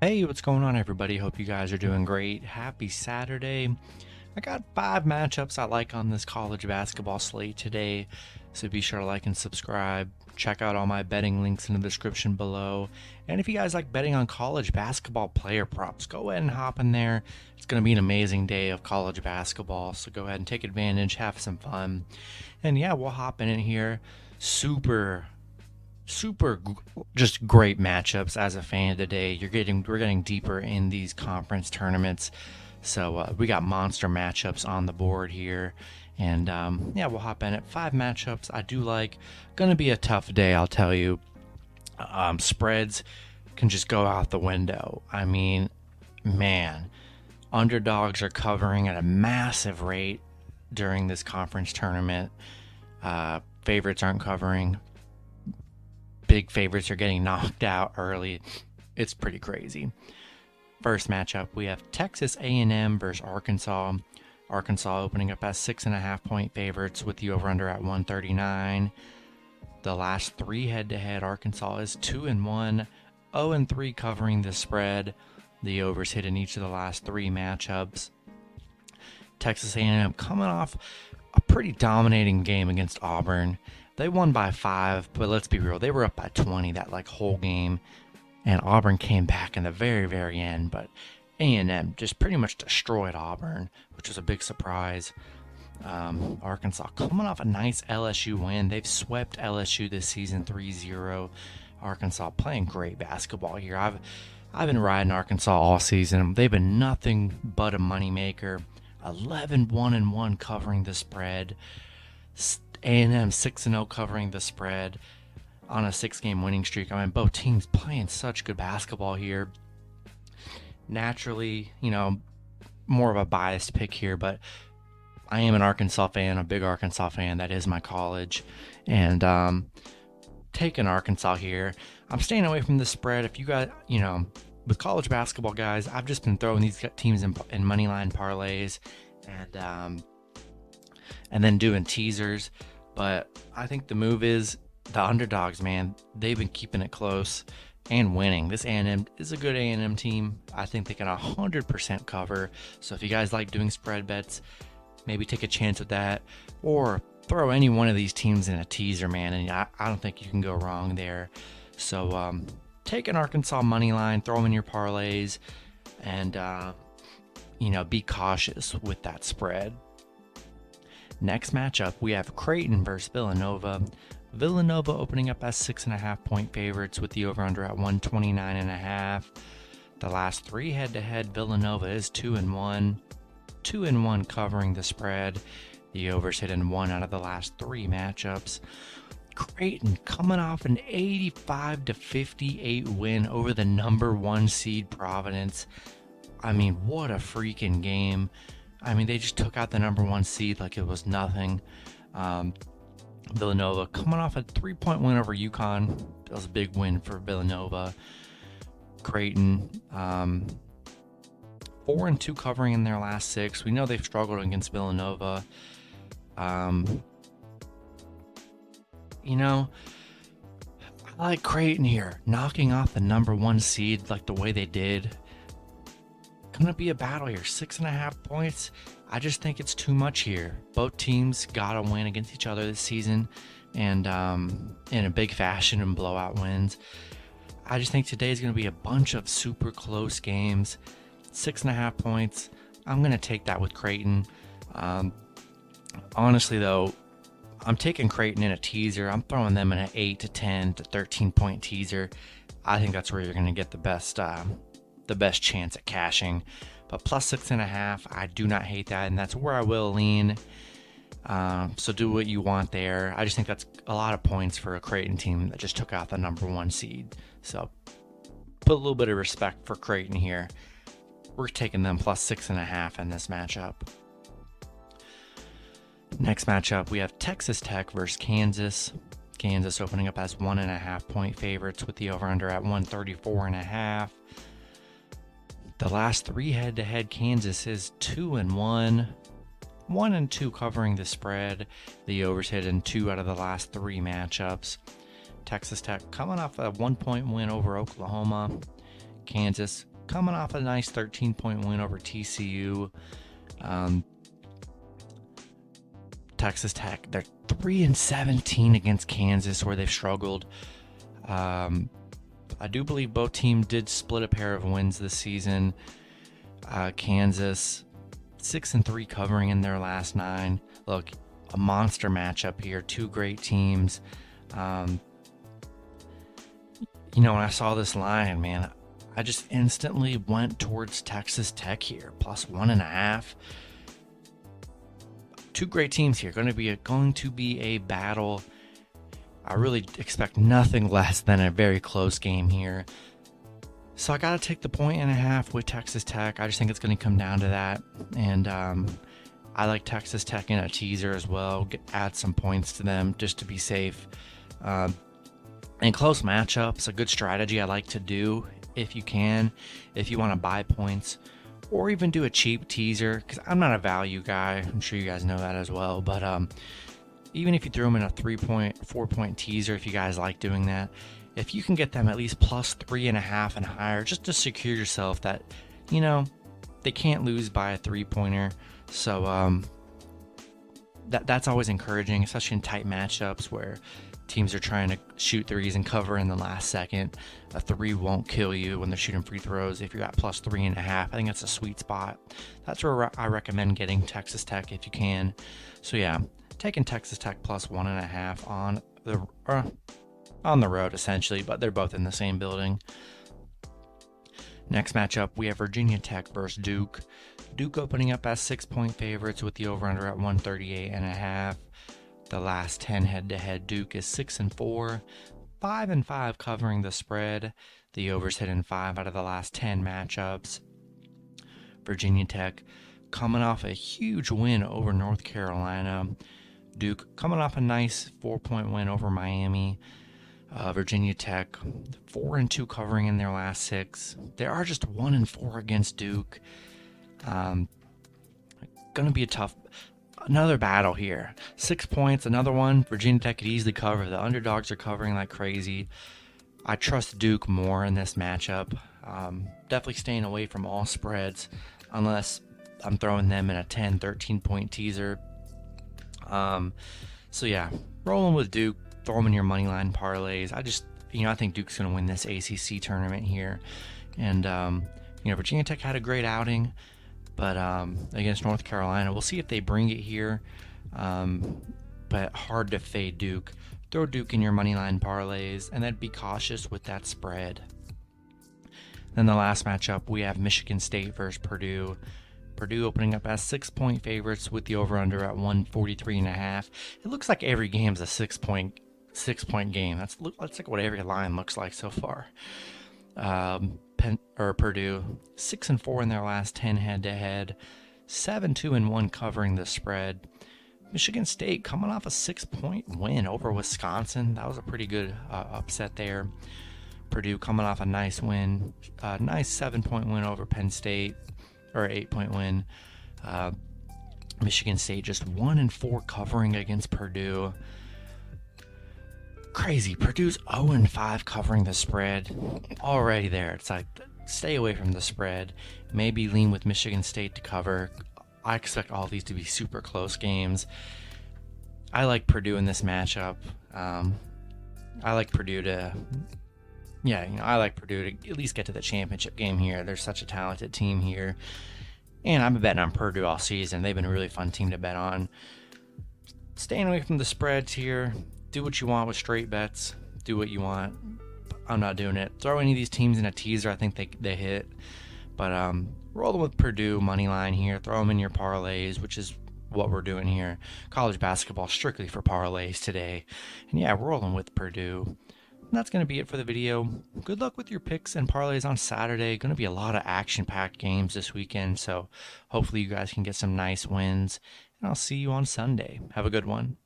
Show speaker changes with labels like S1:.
S1: Hey, what's going on, everybody? Hope you guys are doing great. Happy Saturday. I got 5 matchups I like on this college basketball slate today, so be sure to like and subscribe. Check out all my betting links in the description below. And if you guys like betting on college basketball player props, go ahead and hop in there. It's going to be an amazing day of college basketball, so go ahead and take advantage, have some fun. And yeah, we'll hop in here. Super just great matchups as a fan today. We're getting deeper in these conference tournaments, so we got monster matchups on the board here. And yeah, we'll hop in at 5 matchups I do like. Gonna be a tough day, I'll tell you. Spreads can just go out the window. I mean, man, underdogs are covering at a massive rate during this conference tournament. Favorites aren't covering. Big favorites are getting knocked out early. It's pretty crazy. First matchup, we have Texas A&M versus Arkansas. Arkansas opening up as 6.5-point favorites with the over/under at 139. The last 3 head-to-head, Arkansas is 2-1, 0-3 covering the spread. The overs hit in each of the last 3 matchups. Texas A&M coming off a pretty dominating game against Auburn. They won by 5, but let's be real, they were up by 20 that whole game, and Auburn came back in the very, very end. But A&M just pretty much destroyed Auburn, which was a big surprise. Arkansas coming off a nice LSU win. They've swept LSU this season 3-0. Arkansas playing great basketball here. I've been riding Arkansas all season. They've been nothing but a moneymaker. 11-1-1 covering the spread. A&M 6-0 covering the spread on a 6-game winning streak. I mean, both teams playing such good basketball here. Naturally, more of a biased pick here, but I am an Arkansas fan, a big Arkansas fan. That is my college. And taking Arkansas here. I'm staying away from the spread. If you got, with college basketball, guys, I've just been throwing these teams in money line parlays and then doing teasers. But I think the move is the underdogs, man. They've been keeping it close and winning. This A&M is a good A&M team. I think they can 100% cover. So if you guys like doing spread bets, maybe take a chance with that, or throw any one of these teams in a teaser, man. And I don't think you can go wrong there. So take an Arkansas money line, throw them in your parlays, and be cautious with that spread. Next matchup, we have Creighton versus Villanova. Villanova opening up as 6.5-point favorites with the over/under at 129.5. The last 3 head-to-head, Villanova is 2-1, 2-1 covering the spread. The overs hit in 1 out of the last 3 matchups. Creighton coming off an 85-58 win over the number 1 seed Providence. I mean, what a freaking game. I mean, they just took out the number 1 seed like it was nothing. Villanova coming off a 3-point win over UConn. That was a big win for Villanova. Creighton, 4-2 covering in their last 6. We know they've struggled against Villanova. I like Creighton here, knocking off the number 1 seed like the way they did. Gonna be a battle here. 6.5 points. I just think it's too much here. Both teams gotta win against each other this season, and in a big fashion and blowout wins. I just think today is gonna be a bunch of super close games. 6.5 points. I'm gonna take that with Creighton. Honestly, though, I'm taking Creighton in a teaser. I'm throwing them in an 8 to 10 to 13-point teaser. I think that's where you're gonna get the best chance at cashing. But plus 6.5, I do not hate that, and that's where I will lean. So do what you want there. I just think that's a lot of points for a Creighton team that just took out the number 1 seed. So put a little bit of respect for Creighton here. We're taking them plus 6.5 in this matchup. Next matchup, we have Texas Tech versus Kansas. Kansas opening up as 1.5-point favorites with the over/under at 134.5. The last 3 head-to-head, Kansas is 2-1, 1-2 covering the spread. The overs hit in 2 out of the last 3 matchups. Texas Tech coming off a 1-point win over Oklahoma. Kansas coming off a nice 13-point win over TCU. Texas Tech, they're 3-17 against Kansas, where they've struggled. I do believe both teams did split a pair of wins this season. Kansas 6-3 covering in their last 9. Look, a monster matchup here. Two great teams. When I saw this line, man, I just instantly went towards Texas Tech here, plus 1.5. Two great teams here. Going to be a battle. I really expect nothing less than a very close game here. So I got to take the 1.5 with Texas Tech. I just think it's going to come down to that. And I like Texas Tech in a teaser as well. Add some points to them just to be safe. In close matchups, a good strategy I like to do if you can, if you want to buy points, or even do a cheap teaser, because I'm not a value guy. I'm sure you guys know that as well. But even if you throw them in a 3-point, 4-point teaser, if you guys like doing that, if you can get them at least plus 3.5 and higher, just to secure yourself that, they can't lose by a 3-pointer. So that's always encouraging, especially in tight matchups where teams are trying to shoot threes and cover in the last second. A 3 won't kill you when they're shooting free throws if you're at plus 3.5. I think that's a sweet spot. That's where I recommend getting Texas Tech if you can. So yeah, taking Texas Tech plus 1.5 on the road essentially, but they're both in the same building. Next matchup, we have Virginia Tech versus Duke. Duke opening up as 6-point favorites with the over-under at 138.5. The last 10 head-to-head, Duke is 6-4, 5-5 covering the spread. The over's hit in 5 out of the last 10 matchups. Virginia Tech coming off a huge win over North Carolina. Duke coming off a nice 4-point win over Miami. Virginia Tech 4-2 covering in their last 6. They are just 1-4 against Duke. Going to be another battle here. 6 points, another one. Virginia Tech could easily cover. The underdogs are covering like crazy. I trust Duke more in this matchup. Definitely staying away from all spreads unless I'm throwing them in a 10, 13-point teaser. So yeah, rolling with Duke. Throw them in your money line parlays. I think Duke's going to win this ACC tournament here. And, Virginia Tech had a great outing, but against North Carolina, we'll see if they bring it here. But hard to fade Duke. Throw Duke in your money line parlays, and then be cautious with that spread. Then the last matchup, we have Michigan State versus Purdue. Purdue opening up as 6-point favorites with the over-under at 143.5. It looks like every game's a 6-point game. That's like what every line looks like so far. Purdue 6-4 in their last 10 head-to-head, 7-2-1 covering the spread. Michigan State coming off a 6-point win over Wisconsin. That was a pretty good upset there. Purdue coming off a nice win, nice 7-point win over Penn State, or 8-point win. Michigan State just 1-4 covering against Purdue. Crazy. Purdue's 0-5 covering the spread. Already there. It's like, stay away from the spread. Maybe lean with Michigan State to cover. I expect all these to be super close games. I like Purdue in this matchup. I like Purdue to at least get to the championship game here. They're such a talented team here. And I've been betting on Purdue all season. They've been a really fun team to bet on. Staying away from the spreads here. Do what you want with straight bets. Do what you want. I'm not doing it. Throw any of these teams in a teaser. I think they hit. But roll them with Purdue money line here. Throw them in your parlays, which is what we're doing here. College basketball strictly for parlays today. And yeah, we're rolling with Purdue. And that's going to be it for the video. Good luck with your picks and parlays on Saturday. Going to be a lot of action-packed games this weekend. So hopefully you guys can get some nice wins. And I'll see you on Sunday. Have a good one.